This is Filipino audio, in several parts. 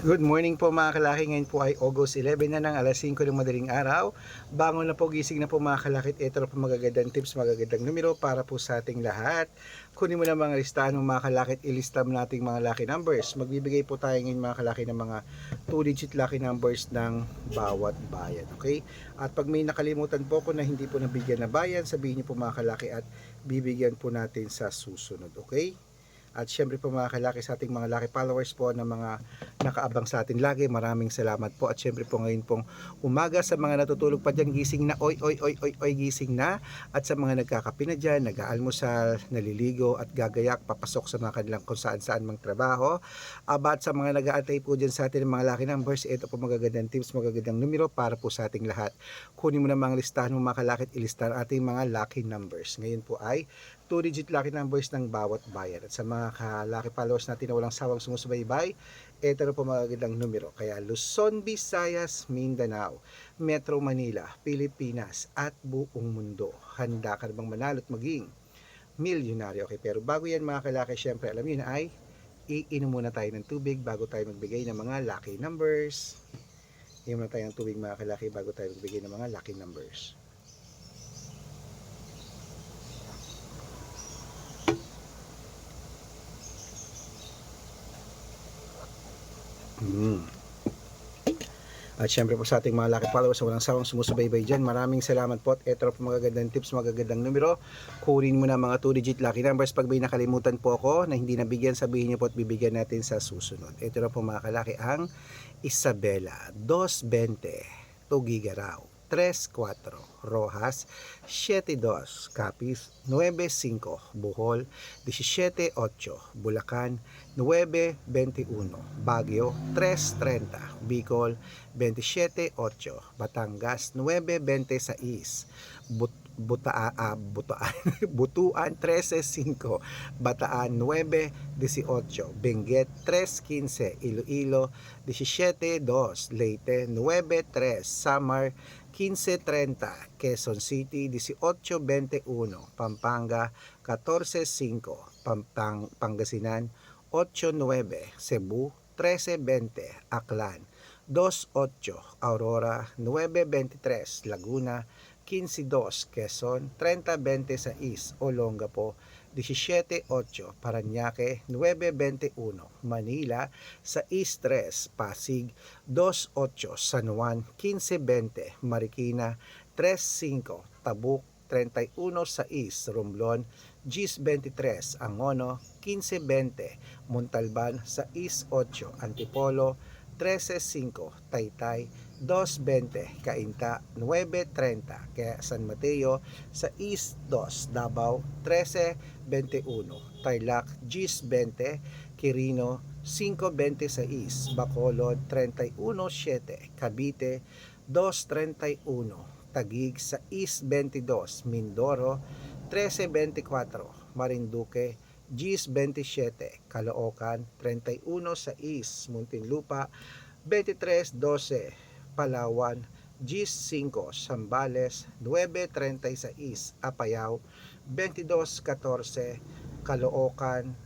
Good morning po mga kalaki. Ngayon po ay August 11 na ng alas 5 ng madaling araw. Bangon na po, gising na po mga kalaki. Ito na po magagandang tips, magagandang numero para po sa ating lahat. Kunin mo na mga listahan ng mga kalaki at ilista mo nating mga lucky numbers. Magbibigay po tayo ngayon mga kalaki ng mga 2-digit lucky numbers ng bawat bayan. Okay? At pag may nakalimutan po ko na hindi po nabigyan na bayan, sabihin niyo po mga kalaki at bibigyan po natin sa susunod. Okay? At syempre po mga kalaki sa ating mga lucky followers po na mga nakaabang sa atin lagi. Maraming salamat po. At syempre po ngayon pong umaga sa mga natutulog pa dyan, gising na, oy, gising na. At sa mga nagkakape na dyan, nag-aalmusal, naliligo at gagayak, papasok sa mga kanilang kung saan saan mang trabaho. At sa mga nag-aantay po dyan sa atin ng mga lucky numbers, ito po magagandang tips, magagandang numero para po sa ating lahat. Kunin mo na mga listahan mo mga kalaki at ilista ating mga lucky numbers. Ngayon po ay 2-digit lucky numbers ng bawat bayan. At sa mga lucky followers natin na walang sawang sumusubaybay, ito na po magagandang numero. Kaya Luzon, Visayas, Mindanao, Metro Manila, Pilipinas at buong mundo. Handa ka na bang manalo at maging milyonaryo? Okay, pero bago yan mga kalaki, syempre alam yun ay iinom muna tayo ng tubig bago tayo magbigay ng mga lucky numbers. Iinom muna tayo ng tubig mga kalaki bago tayo magbigay ng mga lucky numbers. At syempre po sa ating mga lucky followers walang sawang sumusubaybay dyan, maraming salamat po. At ito po magagandang tips, magagandang numero. Kunin mo na mga 2-digit lucky numbers. Pag may nakalimutan po ako na hindi nabigyan, sabihin niyo po at bibigyan natin sa susunod. Ito na po mga kalaki ang Isabela, 220, Tugigaraw, 3-4, Rojas, 7-2, Capiz, 9-5, Bohol, 17-8, Bulacan, 9-21, Baguio, 3-30, Bicol, 27-8, Batangas, 9-26, Butuan 13-5, Bataan 9-18, Benguet 3-15, Iloilo 17-2, Leyte 9-3, Samar 15-30, Quezon City 18-21, Pampanga 14-5, Pangasinan 8-9, Cebu 13-20, Aklan 2-8, Aurora 9-23, Laguna 15-2, Quezon 30-26, Olongapo 17-8, Parañaque 9-21, Manila 6-3, Pasig 2-8, San Juan 15-20, Marikina 3-5, Tabuk 31-6, Romblon 10-23, Angono 15-20, Montalban 6-8, Antipolo 13-5, Taytay 2.20, Cainta 9.30, kaya San Mateo sa East 2, Davao 13.21, Tarlac 10.20, Quirino 5.26, Bacolod 31.7, Cavite 2.31, Taguig sa East 22, Mindoro 13.24, Marinduque 10.27, Caloocan 31 sa East, Muntinlupa 23.12, Palawan 10.5, Zambales 9.36, Apayao 22.14, Caloocan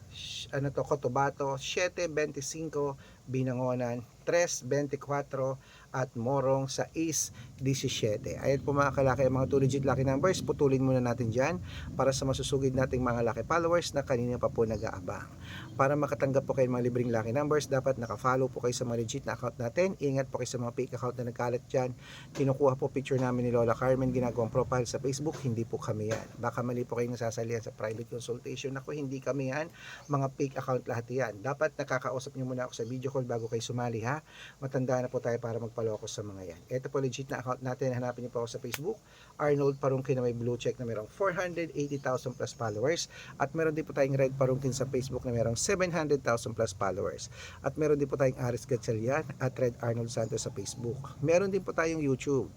Cotabato 7.25, Binangonan 3.24 at Morong sa East 17. Ayan po mga kalaki, mga 2-digit lucky numbers. Putulin muna natin dyan para sa masusugid nating mga lucky followers na kanina pa po nag-aabang. Para makatanggap po kayo mga libreng lucky numbers, dapat naka-follow po kayo sa mga legit na account natin. Ingat po kayo sa mga fake account na nagkalat dyan. Kinukuha po picture namin ni Lola Carmen, ginagawang profile sa Facebook. Hindi po kami yan. Baka mali po kayo nasasalihan sa private consultation. Ako, hindi kami yan. Mga fake account lahat yan. Dapat nakakausap nyo muna ako sa video call bago kayo sumali ha. Matanda na po tayo para magpaloko sa mga yan. Ito po legit na account natin. Hanapin niyo po ako sa Facebook. Arnold Parungkin na may blue check na merong 480,000 plus followers. At meron din po tayong Red Parungkin sa Facebook na merong 700,000 plus followers. At meron din po tayong Aris Gatchalian at Red Arnold Santos sa Facebook. Meron din po tayong YouTube.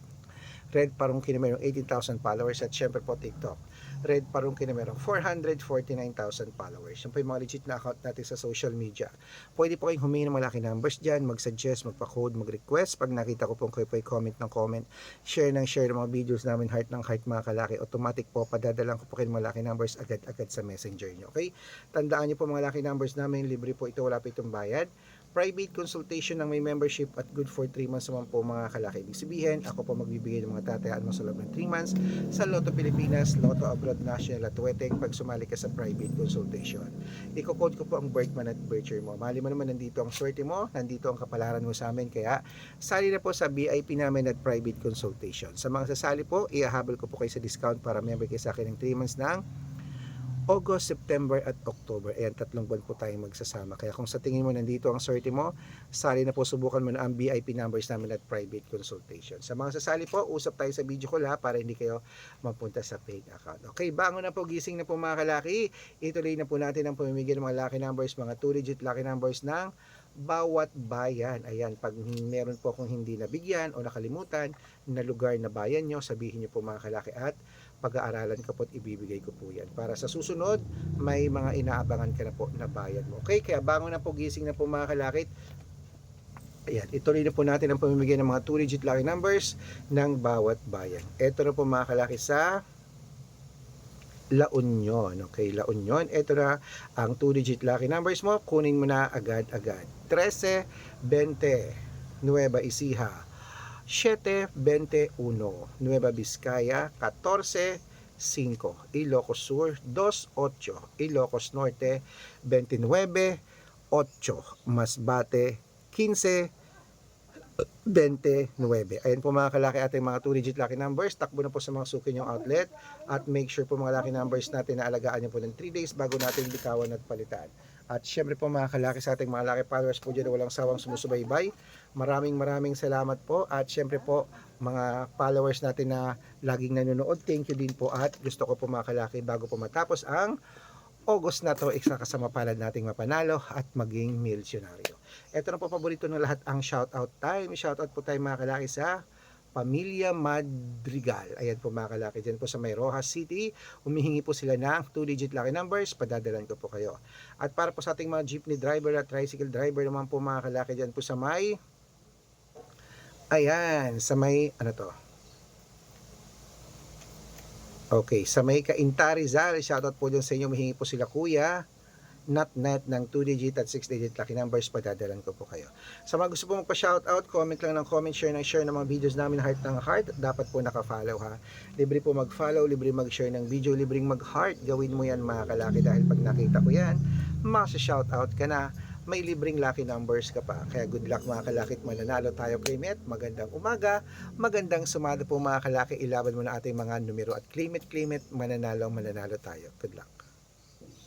Red Parungkin na mayroong 18,000 followers at syempre po TikTok. Red Parungkin na mayroong 449,000 followers. Yan po yung mga legit na account natin sa social media. Pwede po kayong humingi ng malaki numbers dyan, mag-suggest, magpa-code, mag-request. Pag nakita ko po kayo po comment ng comment, share ng mga videos namin, heart ng heart mga kalaki. Automatic po, padadalang ko po kayo ng malaki numbers agad-agad sa messenger nyo. Okay? Tandaan nyo po mga lucky numbers namin, libre po ito, wala po itong bayad. Private consultation ng may membership at good for 3 months naman po mga kalaki. Ibig sabihin, ako po magbibigay ng mga tatayaan mo sa loob ng 3 months sa Lotto Pilipinas, Lotto Abroad National at Weteng pag sumali ka sa private consultation. Iko-code ko po ang birth month at birth year mo. Mali mo naman nandito ang swerte mo, nandito ang kapalaran mo sa amin, kaya sali na po sa VIP namin at private consultation. Sa mga sasali po, iahabol ko po kayo sa discount para member kayo sa akin ng 3 months ng August, September at October. Ayan, 3 buwan po tayong magsasama. Kaya kung sa tingin mo nandito ang swerte mo, sali na po, subukan mo na ang VIP numbers namin at private consultation. Sa mga sasali po, usap tayo sa video call ha, para hindi kayo mapunta sa fake account. Okay, bangon na po, gising na po mga kalaki. Ituloy na po natin ang pamimigay ng mga lucky numbers, mga 2-digit lucky numbers ng bawat bayan. Ayan, pag meron po akong hindi nabigyan o nakalimutan na lugar na bayan nyo, sabihin nyo po mga kalaki at pag-aaralan ko po at ibibigay ko po yan. Para sa susunod, may mga inaabangan ka na po na bayan mo. Okay, kaya bangon na po, gising na po mga kalakit. Ayan, ituloy na po natin ang pamimigay ng mga 2-digit lucky numbers ng bawat bayan. Ito na po mga kalaki sa La Union. Okay, La Union. Ito na ang 2-digit lucky numbers mo. Kunin mo na agad-agad. 13, 20, Nueva Ecija. 7:21, Nueva Vizcaya. 14:5, Ilocos Sur. 2:8, Ilocos Norte. 29:8, Masbate. 15:29. Ayan po mga kalaki, ating mga 2-digit lucky numbers. Takbo na po sa mga suki nyong outlet at make sure po mga lucky numbers natin na alagaan nyo po ng 3 days bago natin bitawan at palitan. At syempre po mga kalaki, sa ating mga lucky followers po dyan na walang sawang sumusubaybay, maraming salamat po. At syempre po mga followers natin na laging nanonood, thank you din po. At gusto ko po mga kalaki, bago po matapos ang August na to, isa kasama palad nating mapanalo at maging milyonaryo. Ito na po, paborito ng lahat, ang shoutout time. Shoutout po tayo mga kalaki sa Pamilya Madrigal. Ayan po mga kalaki, dyan po sa May Rojas City. Humihingi po sila ng 2-digit lucky numbers, padadalan ko po kayo. At para po sa ating mga jeepney driver at tricycle driver naman po mga kalaki, dyan po sa may, ayan, sa may, ano to? Okay, sa may Cainta Rizal, shoutout po dyan sa inyo. Humihingi po sila kuya net ng 2-digit at 6-digit lucky numbers, padadalan ko po kayo. Sa mga gusto po magpa-shoutout, comment lang ng comment, share ng mga videos namin, heart ng heart, dapat po naka-follow ha. Libre po mag-follow, libre mag-share ng video, libreng mag-heart, gawin mo yan mga kalaki, dahil pag nakita ko yan, masa-shoutout ka na, may libreng lucky numbers ka pa. Kaya good luck mga kalaki, mananalo tayo claim it. Magandang umaga, magandang sumada po mga kalaki, ilaban mo na ating mga numero at claim it, mananalo tayo. Good luck.